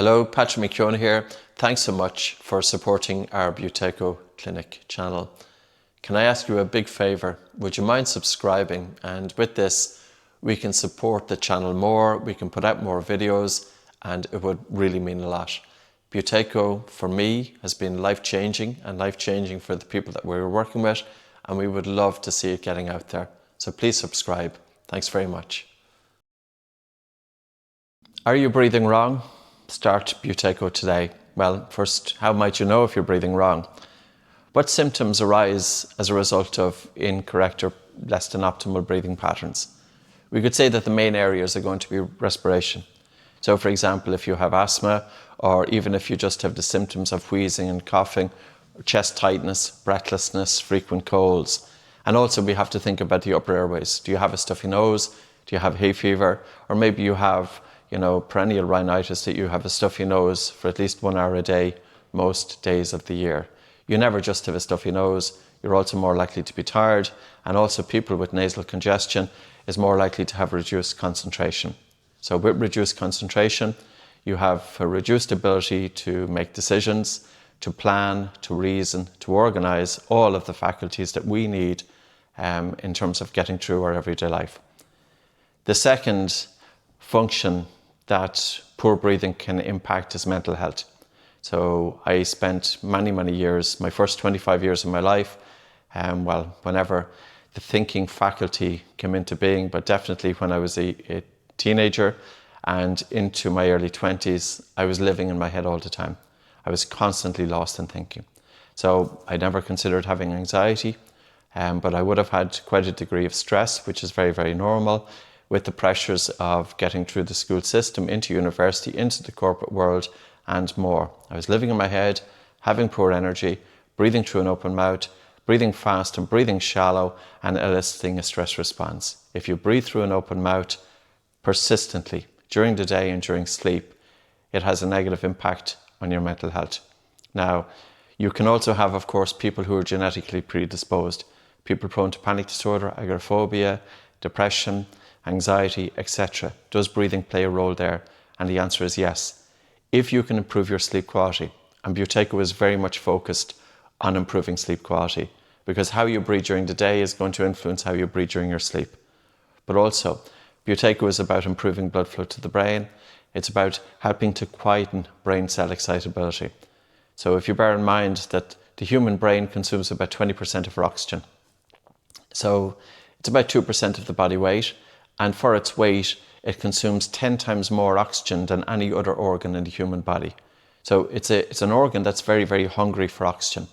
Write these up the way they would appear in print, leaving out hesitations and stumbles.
Hello, Patrick McKeown here. Thanks so much for supporting our Buteyko Clinic channel. Can I ask you a big favour? Would you mind subscribing? And with this, we can support the channel more, we can put out more videos, and it would really mean a lot. Buteyko, for me, has been life-changing and life-changing for the people that we're working with, and we would love to see it getting out there. So please subscribe. Thanks very much. Are you breathing wrong? Start Buteyko today. Well, first, how might you know if you're breathing wrong? What symptoms arise as a result of incorrect or less than optimal breathing patterns? We could say that the main areas are going to be respiration. So for example, if you have asthma, or even if you just have the symptoms of wheezing and coughing, chest tightness, breathlessness, frequent colds. And also we have to think about the upper airways. Do you have a stuffy nose? Do you have hay fever? Or maybe you have perennial rhinitis, that you have a stuffy nose for at least 1 hour a day, most days of the year. You never just have a stuffy nose, you're also more likely to be tired, and also people with nasal congestion is more likely to have reduced concentration. So with reduced concentration, you have a reduced ability to make decisions, to plan, to reason, to organise all of the faculties that we need in terms of getting through our everyday life. The second function that poor breathing can impact is mental health. So I spent many years, my first 25 years of my life, whenever the thinking faculty came into being, but definitely when I was a teenager and into my early 20s, I was living in my head all the time. I was constantly lost in thinking. So I never considered having anxiety, but I would have had quite a degree of stress, which is very normal, with the pressures of getting through the school system, into university, into the corporate world, and more. I was living in my head, having poor energy, breathing through an open mouth, breathing fast and breathing shallow, and eliciting a stress response. If you breathe through an open mouth persistently during the day and during sleep, it has a negative impact on your mental health. Now, you can also have, of course, people who are genetically predisposed, people prone to panic disorder, agoraphobia, depression, anxiety, etc. Does breathing play a role there? And the answer is yes. If you can improve your sleep quality, and Buteyko is very much focused on improving sleep quality, because how you breathe during the day is going to influence how you breathe during your sleep. But also, Buteyko is about improving blood flow to the brain. It's about helping to quieten brain cell excitability. So if you bear in mind that the human brain consumes about 20% of our oxygen. So it's about 2% of the body weight, and for its weight, it consumes 10 times more oxygen than any other organ in the human body. So it's an organ that's very hungry for oxygen.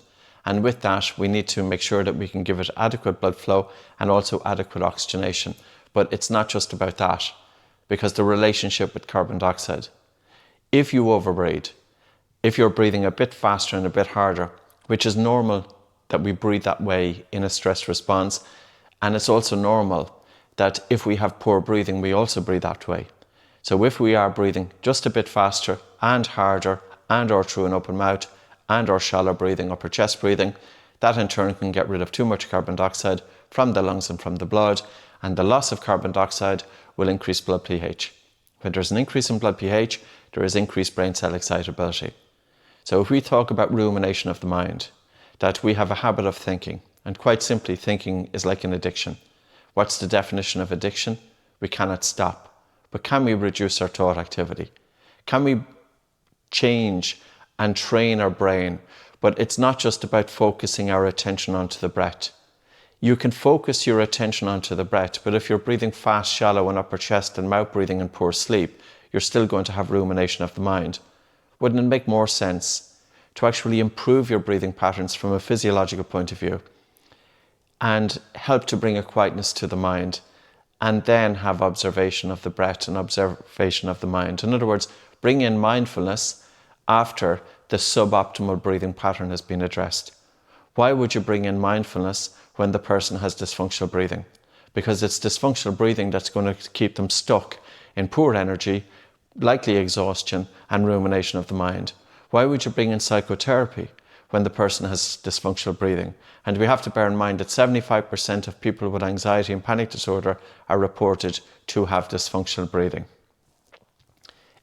And with that, we need to make sure that we can give it adequate blood flow and also adequate oxygenation. But it's not just about that, because the relationship with carbon dioxide. If you overbreathe, if you're breathing a bit faster and a bit harder, which is normal that we breathe that way in a stress response, and it's also normal that if we have poor breathing, we also breathe that way. So if we are breathing just a bit faster and harder, and or through an open mouth, and or shallow breathing, upper chest breathing, that in turn can get rid of too much carbon dioxide from the lungs and from the blood, and the loss of carbon dioxide will increase blood pH. When there's an increase in blood pH, there is increased brain cell excitability. So if we talk about rumination of the mind, that we have a habit of thinking, and quite simply, thinking is like an addiction. What's the definition of addiction? We cannot stop. But can we reduce our thought activity? Can we change and train our brain? But it's not just about focusing our attention onto the breath. You can focus your attention onto the breath, but if you're breathing fast, shallow, and upper chest and mouth breathing and poor sleep, you're still going to have rumination of the mind. Wouldn't it make more sense to actually improve your breathing patterns from a physiological point of view and help to bring a quietness to the mind, and then have observation of the breath and observation of the mind? In other words, bring in mindfulness after the suboptimal breathing pattern has been addressed. Why would you bring in mindfulness when the person has dysfunctional breathing? Because it's dysfunctional breathing that's going to keep them stuck in poor energy, likely exhaustion, and rumination of the mind. Why would you bring in psychotherapy when the person has dysfunctional breathing? And we have to bear in mind that 75% of people with anxiety and panic disorder are reported to have dysfunctional breathing.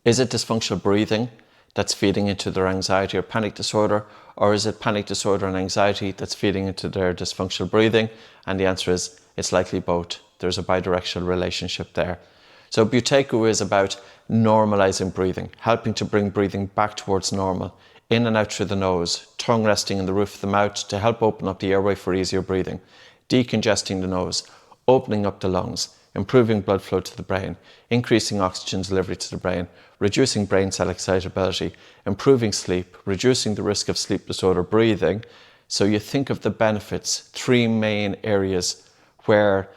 Is it dysfunctional breathing that's feeding into their anxiety or panic disorder? Or is it panic disorder and anxiety that's feeding into their dysfunctional breathing? And the answer is it's likely both. There's a bidirectional relationship there. So Buteyko is about normalizing breathing, helping to bring breathing back towards normal, in and out through the nose, tongue resting in the roof of the mouth to help open up the airway for easier breathing, decongesting the nose, opening up the lungs, improving blood flow to the brain, increasing oxygen delivery to the brain, reducing brain cell excitability, improving sleep, reducing the risk of sleep disorder breathing. So you think of the benefits, three main areas where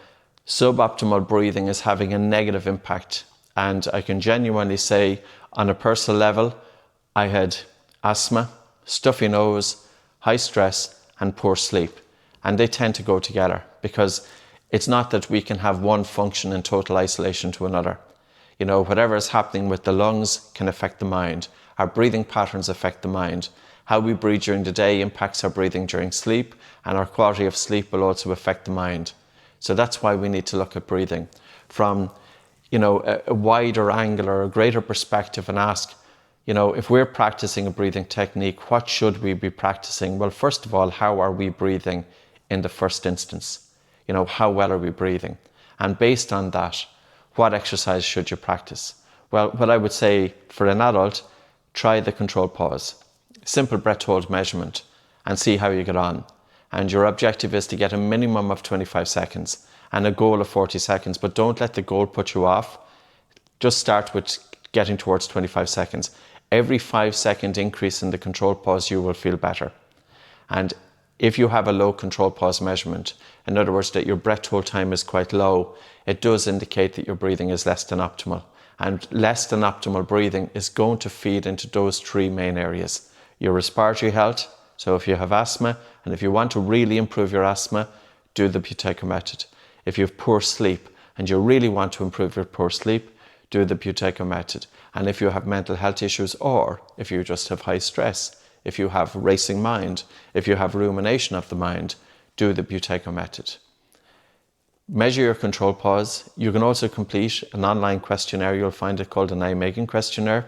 suboptimal breathing is having a negative impact. And I can genuinely say, on a personal level, I had asthma, stuffy nose, high stress, and poor sleep. And they tend to go together because it's not that we can have one function in total isolation to another. You know, whatever is happening with the lungs can affect the mind. Our breathing patterns affect the mind. How we breathe during the day impacts our breathing during sleep, and our quality of sleep will also affect the mind. So that's why we need to look at breathing from, you know, a wider angle or a greater perspective and ask, you know, if we're practicing a breathing technique, what should we be practicing? Well, first of all, how are we breathing in the first instance? You know, how well are we breathing? And based on that, what exercise should you practice? Well, what I would say for an adult, try the controlled pause, simple breath hold measurement, and see how you get on. And your objective is to get a minimum of 25 seconds and a goal of 40 seconds, but don't let the goal put you off. Just start with getting towards 25 seconds. Every 5-second increase in the controlled pause, you will feel better. And if you have a low control pause measurement, in other words, that your breath hold time is quite low, it does indicate that your breathing is less than optimal. And less than optimal breathing is going to feed into those three main areas. Your respiratory health, so if you have asthma, and if you want to really improve your asthma, do the Buteyko method. If you have poor sleep, and you really want to improve your poor sleep, do the Buteyko method. And if you have mental health issues, or if you just have high stress, if you have racing mind, if you have rumination of the mind, do the Buteyko method. Measure your control pause. You can also complete an online questionnaire. You'll find it called an I-Megan questionnaire.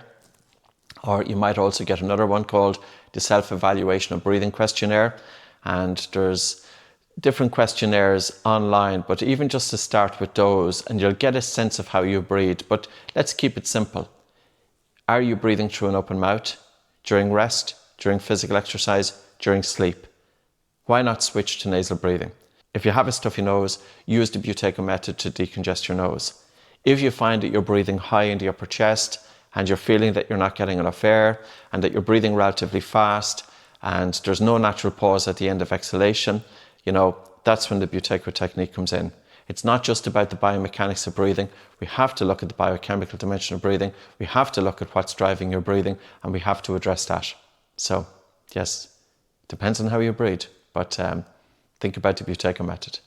Or you might also get another one called the Self-Evaluation of Breathing questionnaire. And there's different questionnaires online, but even just to start with those, and you'll get a sense of how you breathe. But let's keep it simple. Are you breathing through an open mouth during rest, during physical exercise, during sleep? Why not switch to nasal breathing? If you have a stuffy nose, use the Buteyko method to decongest your nose. If you find that you're breathing high in the upper chest and you're feeling that you're not getting enough air and that you're breathing relatively fast and there's no natural pause at the end of exhalation, you know, that's when the Buteyko technique comes in. It's not just about the biomechanics of breathing. We have to look at the biochemical dimension of breathing. We have to look at what's driving your breathing, and we have to address that. So, yes, depends on how you breathe, but think about the Buteyko method.